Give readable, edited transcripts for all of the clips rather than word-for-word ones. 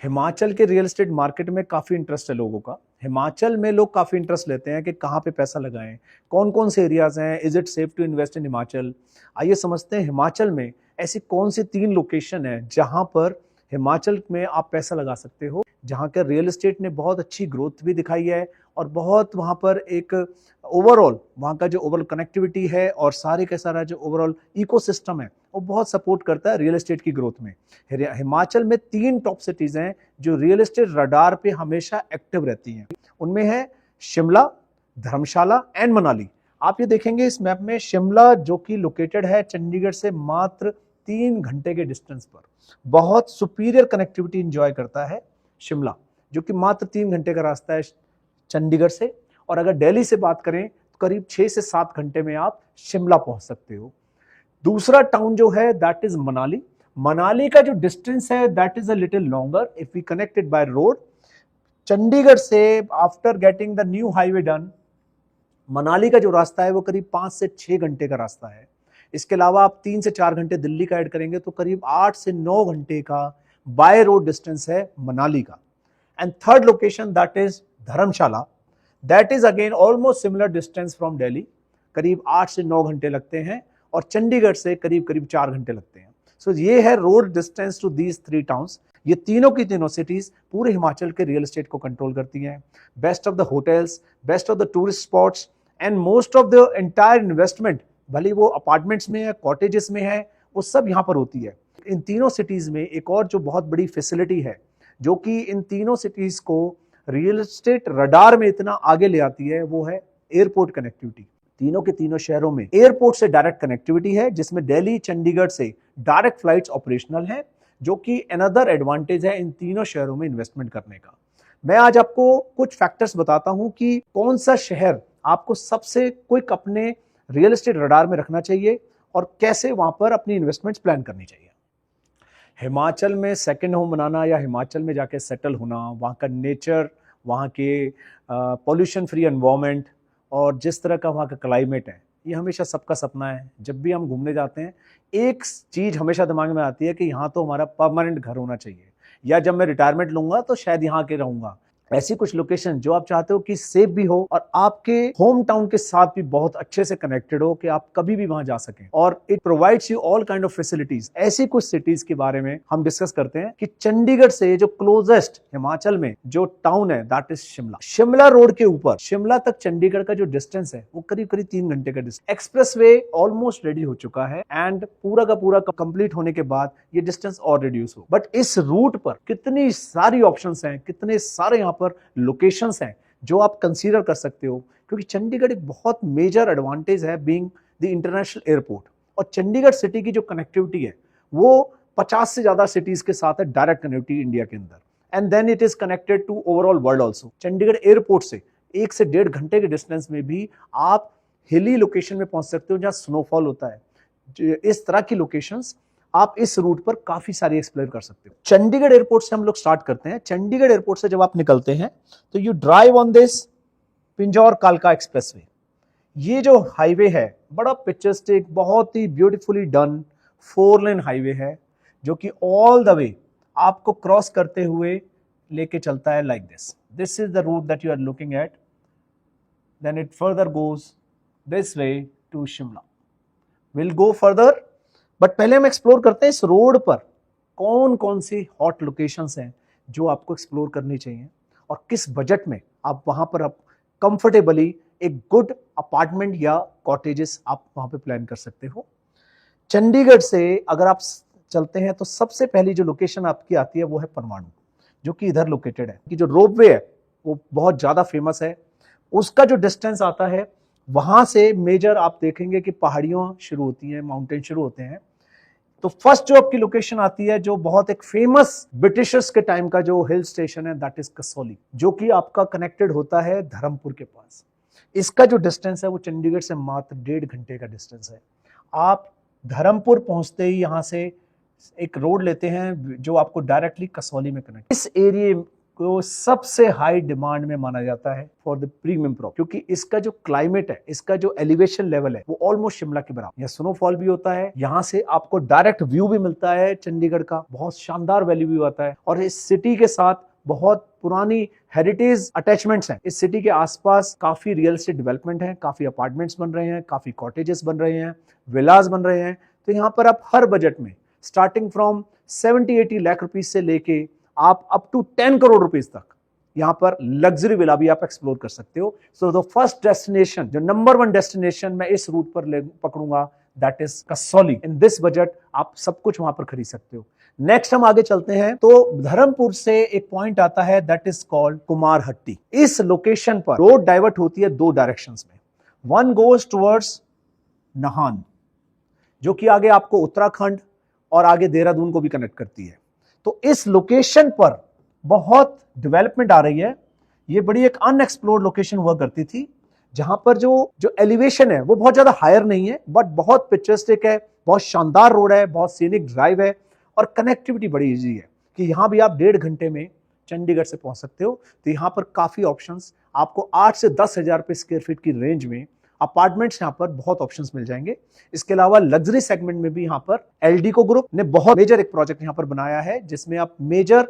हिमाचल के real estate market में काफ़ी इंटरेस्ट है लोगों का। हिमाचल में लोग काफ़ी इंटरेस्ट लेते हैं कि कहाँ पे पैसा लगाएं, कौन कौन से एरियाज हैं, is it safe to invest in Himachal. आइए समझते हैं हिमाचल में ऐसी कौन सी 3 लोकेशन है जहाँ पर हिमाचल में आप पैसा लगा सकते हो, जहाँ के रियल एस्टेट ने बहुत अच्छी ग्रोथ भी दिखाई है और बहुत वहाँ पर एक ओवरऑल वहाँ का जो ओवरऑल कनेक्टिविटी है और सारे का सारा जो ओवरऑल इकोसिस्टम है वो बहुत सपोर्ट करता है रियल एस्टेट की ग्रोथ में। हिमाचल में 3 टॉप सिटीज हैं जो रियल एस्टेट रडार पे हमेशा एक्टिव रहती हैं। उनमें है शिमला, धर्मशाला एंड मनाली। आप ये देखेंगे इस मैप में, शिमला जो कि लोकेटेड है चंडीगढ़ से मात्र 3 घंटे के डिस्टेंस पर, बहुत सुपीरियर कनेक्टिविटी एंजॉय करता है शिमला, जो कि मात्र 3 घंटे का रास्ता है चंडीगढ़ से। और अगर दिल्ली से बात करें तो करीब 6 से 7 घंटे में आप शिमला पहुंच सकते हो। दूसरा टाउन जो है दैट इज मनाली। मनाली का जो डिस्टेंस है that is a little longer if we connected by road. Chandigarh से after getting the new highway done, Manali का जो रास्ता है वो करीब 5 से 6 घंटे का रास्ता है। इसके अलावा आप 3 से 4 घंटे दिल्ली का ऐड करेंगे तो करीब 8 से 9 घंटे का बाय रोड डिस्टेंस है मनाली का। And third location that is Dharamshala, that is again almost similar distance from Delhi, करीब 8 से 9 घंटे लगते हैं और चंडीगढ़ से करीब करीब 4 घंटे लगते हैं। सो ये है road distance to these 3 towns. ये तीनों की तीनों सिटीज पूरे हिमाचल के रियल एस्टेट को कंट्रोल करती हैं। Best of the hotels, best of the tourist spots and most of the entire investment, भले वो अपार्टमेंट्स में है, कॉटेजेस में है, वो सब यहाँ पर होती है। इन तीनों सिटीज में एक और जो बहुत बड़ी फैसिलिटी है जो कि इन तीनों सिटीज को रियल एस्टेट रडार में इतना आगे ले आती है, वो है एयरपोर्ट कनेक्टिविटी। तीनों के तीनों शहरों में एयरपोर्ट से डायरेक्ट कनेक्टिविटी है, जिसमें दिल्ली चंडीगढ़ से डायरेक्ट फ्लाइट्स ऑपरेशनल है, जो कि अनदर एडवांटेज है इन तीनों शहरों में इन्वेस्टमेंट करने का। मैं आज आपको कुछ फैक्टर्स बताता हूं कि कौन सा शहर आपको सबसे क्विक अपने रियल एस्टेट रडार में रखना चाहिए और कैसे वहां पर अपनी इन्वेस्टमेंट्स प्लान करनी चाहिए। हिमाचल में सेकंड होम बनाना या हिमाचल में जाके सेटल होना, वहाँ का नेचर, वहाँ के पॉल्यूशन फ्री एनवायरनमेंट और जिस तरह का वहाँ का क्लाइमेट है, ये हमेशा सबका सपना है। जब भी हम घूमने जाते हैं एक चीज़ हमेशा दिमाग में आती है कि यहाँ तो हमारा परमानेंट घर होना चाहिए, या जब मैं रिटायरमेंट लूंगा तो शायद यहाँ के रहूंगा। ऐसी कुछ लोकेशन जो आप चाहते हो कि सेफ भी हो और आपके होम टाउन के साथ भी बहुत अच्छे से कनेक्टेड हो कि आप कभी भी वहां जा सकें, और it provides you all kind of facilities. ऐसी कुछ सिटीज के बारे में हम डिस्कस करते हैं कि चंडीगढ़ से जो क्लोजेस्ट हिमाचल में जो टाउन है that is Shimla. Shimla road के ऊपर शिमला तक चंडीगढ़ का जो डिस्टेंस है वो करीब करीब 3 घंटे का distance. Express way almost ready हो चुका है एंड पूरा का पूरा कंप्लीट होने के बाद ये डिस्टेंस और रिड्यूस हो। बट इस रूट पर कितनी सारी ऑप्शंस हैं, कितने सारे यहाँ पर लोकेशंस हैं जो आप कंसीडर कर सकते हो, क्योंकि चंडीगढ़ एक बहुत मेजर एडवांटेज है बीइंग द इंटरनेशनल एयरपोर्ट। और चंडीगढ़ सिटी की जो कनेक्टिविटी है वो 50 से ज्यादा सिटीज के साथ है, डायरेक्ट कनेक्टिविटी इंडिया के अंदर, and then it is connected to overall world also. Chandigarh airport से 1 से 1.5 घंटे के डिस्टेंस में भी आप हिली लोकेशन में पहुंच सकते हो जहां स्नोफॉल होता है। इस तरह की लोकेशंस आप इस रूट पर काफी सारी एक्सप्लोर कर सकते हो। चंडीगढ़ एयरपोर्ट से हम लोग स्टार्ट करते हैं। चंडीगढ़ एयरपोर्ट से जब आप निकलते हैं तो you drive on this Pinjore कालका एक्सप्रेसवे। ये जो हाईवे है बड़ा पिक्चरिस्टिक, बहुत ही ब्यूटीफुली डन 4 लेन हाईवे है, जो कि ऑल द वे आपको क्रॉस करते हुए लेके चलता है like this. This is the route that you are looking at, then it further goes this way to Shimla. Will go further, but पहले हम एक्सप्लोर करते हैं इस रोड पर कौन कौन सी हॉट लोकेशंस हैं जो आपको एक्सप्लोर करनी चाहिए और किस बजट में आप वहां पर आप कंफर्टेबली एक गुड अपार्टमेंट या कॉटेजेस आप वहां पे प्लान कर सकते हो। चंडीगढ़ से अगर आप चलते हैं तो सबसे पहली जो लोकेशन आपकी आती है वो है परमाणु, जो कि इधर लोकेटेड है। कि जो रोपवे है वो बहुत ज्यादा फेमस है। उसका जो डिस्टेंस आता है वहां से मेजर आप देखेंगे कि पहाड़ियों शुरू होती हैं, माउंटेन शुरू होते हैं। तो फर्स्ट जो आपकी लोकेशन आती है जो बहुत एक फेमस ब्रिटिशर्स के टाइम का जो हिल स्टेशन है दैट इज कसौली, जो कि आपका कनेक्टेड होता है धर्मपुर के पास। इसका जो डिस्टेंस है वो चंडीगढ़ से मात्र 1.5 घंटे का डिस्टेंस है। आप धर्मपुर पहुंचते ही यहां से एक रोड लेते हैं जो आपको डायरेक्टली कसौली में कनेक्ट। इस एरिया को सबसे हाई डिमांड में माना जाता है फॉर द प्रीमियम प्रॉपर्टी, क्योंकि इसका जो क्लाइमेट है, इसका जो एलिवेशन लेवल है, वो ऑलमोस्ट शिमला के बराबर। यहाँ स्नोफॉल भी होता है, यहाँ से आपको डायरेक्ट व्यू भी मिलता है चंडीगढ़ का, बहुत शानदार वैल्यू भी आता है, और इस सिटी के साथ बहुत पुरानी हेरिटेज अटैचमेंट्स हैं। इस सिटी के आसपास काफी रियल एस्टेट डेवलपमेंट है, काफी अपार्टमेंट्स बन रहे हैं, काफी कॉटेजेस बन रहे हैं, विलास बन रहे हैं। तो यहाँ पर आप हर बजट में स्टार्टिंग फ्रॉम 70-80 लाख रुपीज से लेके आप अप टू 10 करोड़ रुपीज तक यहाँ पर लग्जरी विला भी आप एक्सप्लोर कर सकते हो। सो द फर्स्ट डेस्टिनेशन, जो नंबर 1 डेस्टिनेशन मैं इस रूट पर पकड़ूंगा, that is Kasauli. In this budget आप सब कुछ वहां पर खरीद सकते हो। नेक्स्ट हम आगे चलते हैं तो धर्मपुर से एक पॉइंट आता है, दैट इज कॉल्ड कुमारहट्टी। इस लोकेशन पर रोड डाइवर्ट होती है 2 डायरेक्शंस में। वन गोज टुवर्ड्स नाहन, जो कि आगे आपको उत्तराखंड और आगे देहरादून को भी कनेक्ट करती है। तो इस लोकेशन पर बहुत डेवलपमेंट आ रही है। ये बड़ी एक अनएक्सप्लोर्ड लोकेशन हुआ करती थी, जहां पर जो एलिवेशन है वो बहुत ज्यादा हायर नहीं है, बट बहुत पिक्चरिस्टिक है, बहुत शानदार रोड है, बहुत सीनिक ड्राइव है, और कनेक्टिविटी बड़ी इजी है कि यहां भी आप 1.5 घंटे में चंडीगढ़ से पहुंच सकते हो। तो यहां पर काफी ऑप्शंस, आपको 8 से 10,000 रुपए स्क्वायर फीट की रेंज में अपार्टमेंट्स यहाँ पर बहुत ऑप्शंस मिल जाएंगे। इसके अलावा लग्जरी सेगमेंट में भी यहाँ पर एल्डिको ग्रुप ने बहुत मेजर एक प्रोजेक्ट यहाँ पर बनाया है, जिसमें आप मेजर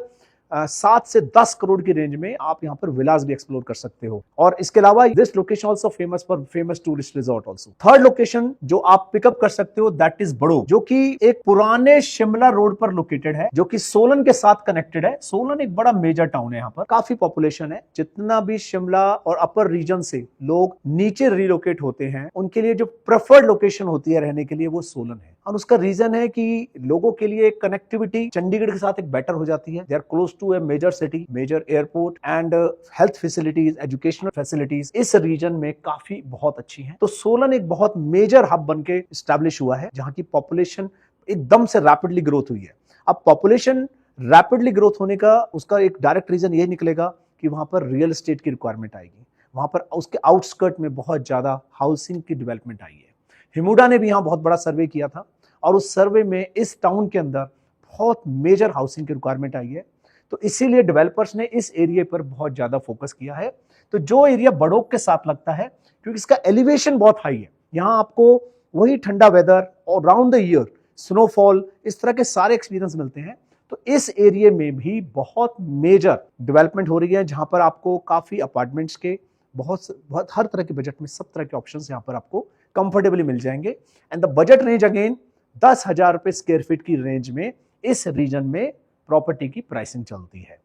7 से 10 करोड़ की रेंज में आप यहाँ पर विलास भी एक्सप्लोर कर सकते हो। और इसके अलावा this location also famous for famous tourist resort also. Third location जो आप पिकअप कर सकते हो, दैट इज बड़ोग, जो कि एक पुराने शिमला रोड पर लोकेटेड है, जो कि सोलन के साथ कनेक्टेड है। सोलन एक बड़ा मेजर टाउन है, यहाँ पर काफी पॉपुलेशन है। जितना भी शिमला और अपर रीजन से लोग नीचे रिलोकेट होते हैं, उनके लिए जो प्रेफर्ड लोकेशन होती है रहने के लिए, वो सोलन है। और उसका रीजन है कि लोगों के लिए कनेक्टिविटी चंडीगढ़ के साथ एक बेटर हो जाती है। They are close to a major city, major airport and health facilities, educational facilities इस रीजन में काफी बहुत अच्छी हैं। तो सोलन एक बहुत मेजर हब बनके एस्टैब्लिश हुआ है, जहां की पॉपुलेशन एकदम से रैपिडली ग्रोथ हुई है। अब पॉपुलेशन रैपिडली ग्रोथ होने का उसका एक डायरेक्ट रीजन ये निकलेगा कि वहां पर रियल एस्टेट की रिक्वायरमेंट आएगी, वहां पर उसके आउटस्कर्ट में बहुत ज्यादा हाउसिंग की डेवलपमेंट आई है। हिमुडा ने भी यहाँ बहुत बड़ा सर्वे किया था, और उस सर्वे में इस टाउन के अंदर बहुत मेजर हाउसिंग की रिक्वायरमेंट आई है। तो इसीलिए डेवलपर्स ने इस एरिया पर बहुत ज्यादा फोकस किया है। तो जो एरिया बड़ोग के साथ लगता है, क्योंकि इसका एलिवेशन बहुत हाई है, यहाँ आपको वही ठंडा वेदर और राउंड द ईयर स्नोफॉल, इस तरह के सारे एक्सपीरियंस मिलते हैं। तो इस एरिया में भी बहुत मेजर डेवलपमेंट हो रही है, जहां पर आपको काफी अपार्टमेंट्स के बहुत हर तरह के बजट में सब तरह के ऑप्शंस यहाँ पर आपको कंफर्टेबली मिल जाएंगे। And the budget range again 10,000 रुपए स्क्वायर फीट की रेंज में इस रीजन में प्रॉपर्टी की प्राइसिंग चलती है।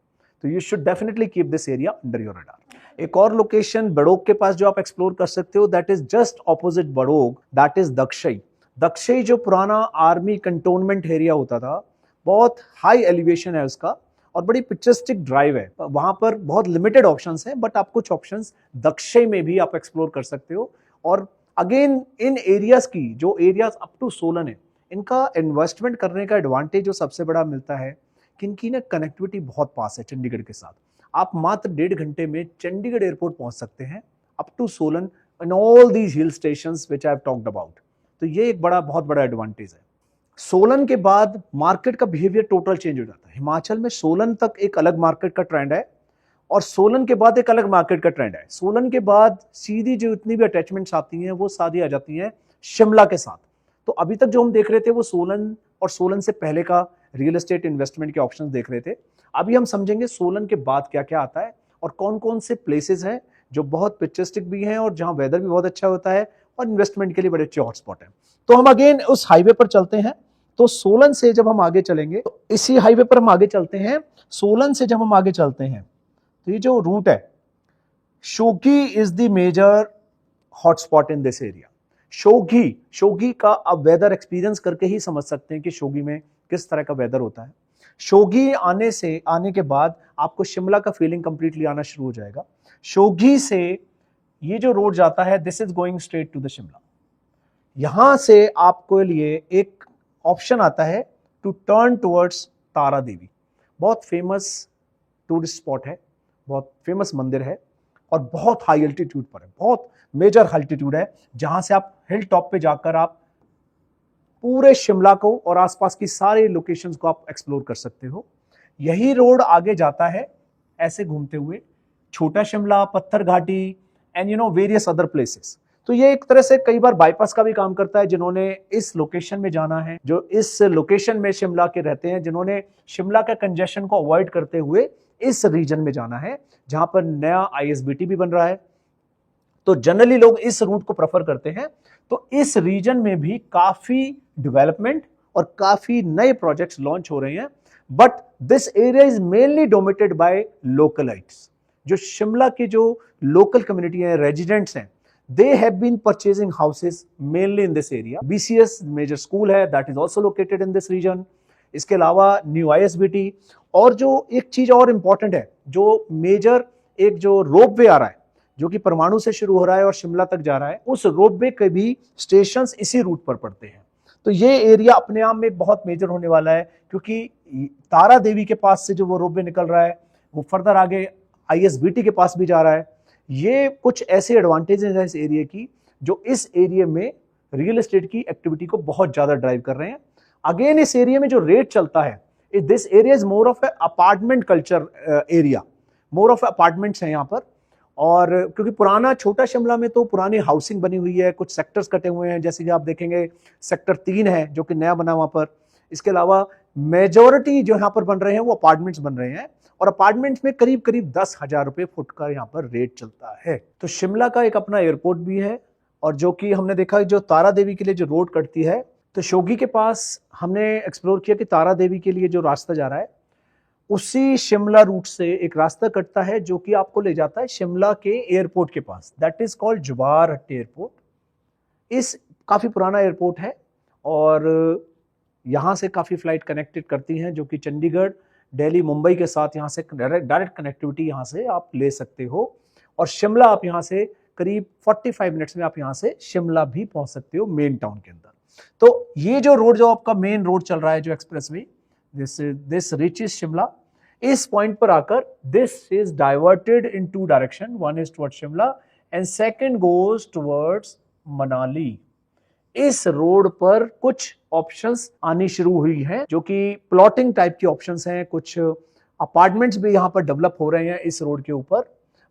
तो you should definitely keep this area under your radar. एक और लोकेशन बड़ोग के पास जो आप एक्सप्लोर कर सकते हो, that is just opposite Barog, that is Dagshai. Dagshai जो पुराना आर्मी कंटोनमेंट एरिया होता था, बहुत हाई एलिवेशन है उसका, और बड़ी पिक्चरिस्टिक ड्राइव है। वहां पर बहुत लिमिटेड ऑप्शंस हैं, बट आप कुछ ऑप्शंस दक्षई में भी आप एक्सप्लोर कर सकते हो। और अगेन इन एरियाज की, जो एरियाज अप टू सोलन है, इनका इन्वेस्टमेंट करने का एडवांटेज जो सबसे बड़ा मिलता है कि इनकी ना कनेक्टिविटी बहुत पास है चंडीगढ़ के साथ। आप मात्र 1.5 घंटे में चंडीगढ़ एयरपोर्ट पहुंच सकते हैं, up to Solan and all these hill stations which I have talked about. तो ये एक बहुत बड़ा एडवांटेज है। सोलन के बाद मार्केट का बिहेवियर टोटल चेंज हो जाता है। हिमाचल में सोलन तक एक अलग मार्केट का ट्रेंड है, और सोलन के बाद एक अलग मार्केट का ट्रेंड है। सोलन के बाद सीधी जो इतनी भी अटैचमेंट्स आती हैं, वो सारी आ जाती हैं शिमला के साथ। तो अभी तक जो हम देख रहे थे वो सोलन और सोलन से पहले का रियल एस्टेट इन्वेस्टमेंट के ऑप्शंस देख रहे थे। अभी हम समझेंगे सोलन के बाद क्या क्या आता है, और कौन कौन से प्लेसेस हैं जो बहुत पिक्चरिस्टिक भी हैं, और जहां वेदर भी बहुत अच्छा होता है, और इन्वेस्टमेंट के लिए बड़े अच्छे हॉटस्पॉट हैं। तो हम अगेन उस हाईवे पर चलते हैं। तो सोलन से जब हम आगे चलेंगे, तो इसी हाईवे पर हम आगे चलते हैं। सोलन से जब हम आगे चलते हैं, तो ये जो रूट है, Shoghi is the major hotspot in this area. Shoghi का अब वेदर एक्सपीरियंस करके ही समझ सकते हैं कि शोघी में किस तरह का वेदर होता है। शोघी आने के बाद आपको शिमला का फीलिंग कंप्लीटली आना शुरू हो जाएगा। शोघी से ये जो रोड जाता है, this is going straight to the Shimla. यहां से आपको लिए एक ऑप्शन आता है to turn towards Tara Devi. बहुत फेमस टूरिस्ट स्पॉट है, बहुत फेमस मंदिर है, और बहुत हाई एल्टीट्यूड पर है, बहुत मेजर एल्टीट्यूड है, जहां से आप हिल टॉप पे जाकर आप पूरे शिमला को और आसपास की सारे लोकेशंस को आप एक्सप्लोर कर सकते हो। यही रोड आगे जाता है ऐसे घूमते हुए, छोटा शिमला, पत्थर घाटी एंड वेरियस अदर प्लेसेस। तो ये एक तरह से कई बार बाईपास का भी काम करता है। जिन्होंने इस लोकेशन में जाना है, जो इस लोकेशन में शिमला के रहते हैं, जिन्होंने शिमला का कंजेशन को अवॉइड करते हुए इस रीजन में जाना है जहां पर नया आईएसबीटी भी बन रहा है, तो जनरली लोग इस रूट को प्रेफर करते हैं। तो इस रीजन में भी काफी डेवलपमेंट और काफी नए प्रोजेक्ट्स लॉन्च हो रहे हैं। But this area is mainly dominated by localites. जो शिमला की जो लोकल कम्युनिटी है, रेजिडेंट्स हैं, they have been purchasing houses mainly in this area. BCS major school है, that is also located in this region. इसके अलावा न्यू ISBT, और जो एक चीज और इंपॉर्टेंट है, जो मेजर एक जो रोपवे आ रहा है जो कि परमाणु से शुरू हो रहा है और शिमला तक जा रहा है, उस रोपवे के भी स्टेशंस इसी रूट पर पड़ते हैं। तो ये एरिया अपने आप में बहुत मेजर होने वाला है, क्योंकि तारा देवी के पास से जो वो रोपवे निकल रहा है वो फर्दर आगे ISBT के पास भी जा रहा है। ये कुछ ऐसे एडवांटेजेस हैं इस एरिया की जो इस एरिया में रियल एस्टेट की एक्टिविटी को बहुत ज्यादा ड्राइव कर रहे हैं। अगेन इस एरिया में जो रेट चलता है, this area is more of A apartment culture area, more of apartments हैं यहाँ पर। और क्योंकि पुराना छोटा शिमला में तो पुरानी हाउसिंग बनी हुई है, कुछ सेक्टर्स कटे हुए हैं, जैसे कि आप देखेंगे सेक्टर 3 है जो कि नया बना वहां पर। इसके अलावा मेजॉरिटी जो यहाँ पर बन रहे हैं वो अपार्टमेंट्स बन रहे हैं, और अपार्टमेंट्स में करीब करीब 10,000 रुपए फुट का यहाँ पर रेट चलता है। तो शिमला का एक अपना एयरपोर्ट भी है, और जो कि हमने देखा जो तारा देवी के लिए जो रोड कटती है, तो शोगी के पास हमने एक्सप्लोर किया कि तारा देवी के लिए जो रास्ता जा रहा है उसी शिमला रूट से एक रास्ता कटता है जो कि आपको ले जाता है शिमला के एयरपोर्ट के पास, दैट इज कॉल्ड जवाहर हट्टी एयरपोर्ट। इस काफी पुराना एयरपोर्ट है, और यहाँ से काफी फ्लाइट कनेक्टेड करती हैं, जो कि चंडीगढ़, दिल्ली, मुंबई के साथ यहाँ से डायरेक्ट कनेक्टिविटी यहाँ से आप ले सकते हो। और शिमला आप यहाँ से करीब 45 मिनट्स में आप यहाँ से शिमला भी पहुंच सकते हो मेन टाउन के अंदर। तो ये जो रोड, जो आपका मेन रोड चल रहा है, जो एक्सप्रेसवे, दिस रीचेस शिमला। इस पॉइंट पर आकर this is diverted in 2 direction, one is towards Shimla and second goes towards Manali. इस रोड पर कुछ ऑप्शंस आनी शुरू हुई हैं, जो कि प्लॉटिंग टाइप की ऑप्शंस हैं। कुछ अपार्टमेंट्स भी यहाँ पर डेवलप हो रहे हैं इस रोड के ऊपर,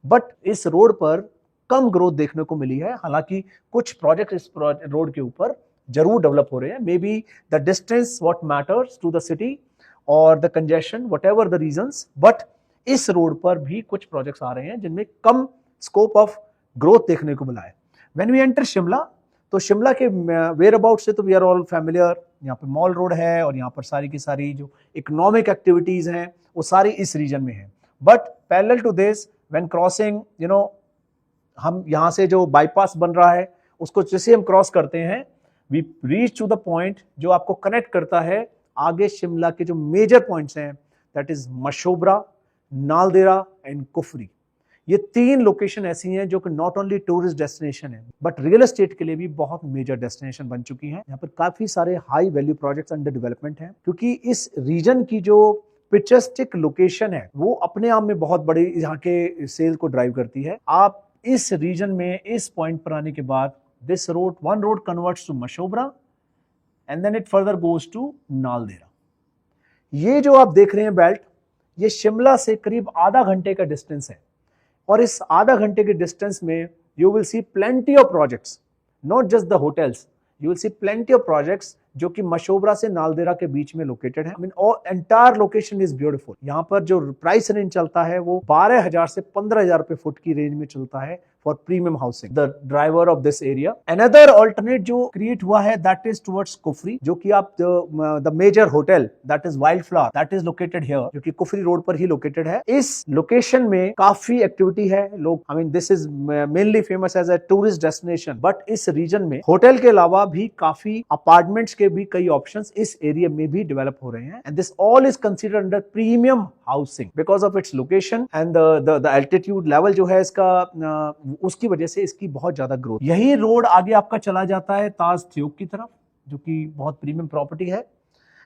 बट इस रोड पर कम ग्रोथ देखने को मिली है। हालांकि कुछ प्रोजेक्ट इस रोड के ऊपर जरूर डेवलप हो रहे हैं। May be the distance what matters to the city और the congestion, whatever the reasons, but इस रोड पर भी कुछ प्रोजेक्ट्स आ रहे हैं जिनमें कम स्कोप ऑफ ग्रोथ देखने को मिला है। व्हेन वी एंटर शिमला, तो शिमला के वेयर अबाउट से तो वी आर ऑल फैमिलियर। यहाँ पर मॉल रोड है, और यहाँ पर सारी की सारी जो इकोनॉमिक एक्टिविटीज हैं वो सारी इस रीजन में है। But parallel to this, when crossing, हम यहाँ से जो बाईपास बन रहा है उसको जैसे हम क्रॉस करते हैं, we reach to the point जो आपको कनेक्ट करता है आगे शिमला के जो मेजर पॉइंट्स हैं, that is Mashobra, Naldehra and Kufri. ये 3 लोकेशन ऐसी हैं जो कि नॉट ओनली टूरिस्ट डेस्टिनेशन है बट रियल एस्टेट के लिए भी बहुत मेजर डेस्टिनेशन बन चुकी हैं। यहाँ पर काफी सारे high value projects under development हैं, क्योंकि इस रीजन की जो पिक्चरिस्टिक लोकेशन है वो अपने आप में बहुत बड़ी यहाँ के सेल को ड्राइव करती है। आप इस रीजन में इस पॉइंट पर आने के बाद this road, one road converts to Mashobra and then it further goes to Naldehra. ये जो आप देख रहे हैं बेल्ट, ये शिमला से करीब आधा घंटे का डिस्टेंस है, और इस आधा घंटे के डिस्टेंस में you will see plenty of projects, not just the hotels, you will see plenty of projects जो कि मशोबरा से नालदेहरा के बीच में लोकेटेड है। I mean all entire location is beautiful. यहाँ पर जो प्राइस रेंज चलता है वो 12,000 से 15,000 रुपए फुट की रेंज में चलता है for premium housing. The driver of this area, another alternate जो क्रिएट हुआ है दैट इज टुवर्ड्स कुफरी, जो कि आप the major hotel that is wild flower that is located here, जो कि कुफरी रोड पर ही लोकेटेड है। इस लोकेशन में काफी एक्टिविटी है। लोग, I mean this is mainly famous as a tourist destination, but इस रीजन में होटल के अलावा भी काफी अपार्टमेंट्स के भी कई ऑप्शंस इस एरिया में भी डेवलप हो रहे हैं। And this all is considered under premium housing because of its location and the altitude level जो है इसका, उसकी वजह से इसकी बहुत ज्यादा ग्रोथ। यही रोड आगे आपका चला जाता है ताज थ्योक की तरफ, जो कि बहुत प्रीमियम प्रॉपर्टी है।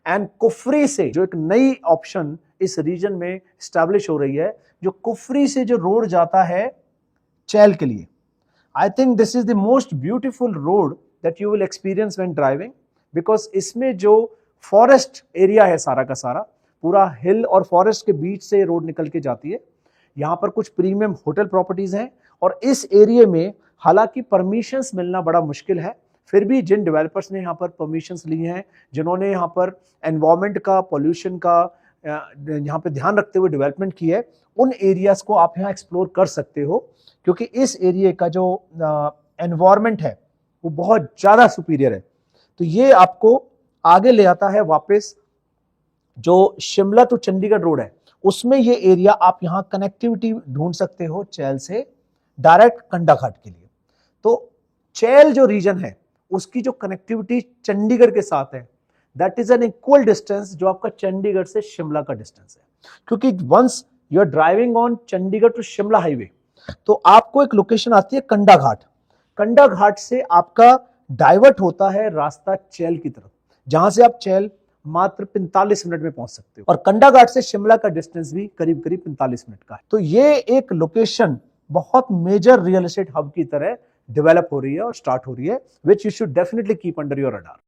एंड कुफरी से जो एक नई ऑप्शन इस रीजन में स्टैब्लिश हो रही है, जो कुफरी से जो रोड जाता है चैल के लिए, I think this is the most beautiful road that you will experience when driving, because इसमें जो फॉरेस्ट एरिया है सारा का सारा, पूरा हिल और फॉरेस्ट के बीच से रोड निकल के जाती है। यहाँ पर कुछ प्रीमियम होटल प्रॉपर्टीज हैं और इस एरिया में हालांकि परमिशंस मिलना बड़ा मुश्किल है, फिर भी जिन डेवलपर्स ने यहाँ पर परमिशंस ली हैं, जिन्होंने यहाँ पर एनवायरमेंट का, पॉल्यूशन का यहाँ पे ध्यान रखते हुए डेवलपमेंट की है, उन एरियाज को आप यहाँ एक्सप्लोर कर सकते हो, क्योंकि इस एरिया का जो एनवायरमेंट है वो बहुत ज्यादा सुपीरियर है। तो ये आपको आगे ले आता है वापस, जो शिमला टू चंडीगढ़ रोड है उसमें ये एरिया आप यहाँ कनेक्टिविटी ढूंढ सकते हो चैल से डायरेक्ट कंडाघाट के लिए। तो चैल जो रीजन है उसकी जो कनेक्टिविटी चंडीगढ़ के साथ है, that is an equal distance जो आपका चंडीगढ़ से शिमला का डिस्टेंस है, क्योंकि once you are driving on Chandigarh to Shimla highway तो आपको एक लोकेशन आती है कंडाघाट। कंडाघाट से आपका डाइवर्ट होता है रास्ता चैल की तरफ, जहां से आप चैल मात्र 45 मिनट में पहुंच सकते हो, और कंडाघाट से शिमला का डिस्टेंस भी करीब करीब 45 मिनट का है। तो ये एक लोकेशन बहुत मेजर रियल एस्टेट हब की तरह डेवलप हो रही है और स्टार्ट हो रही है, which you should definitely keep under your radar.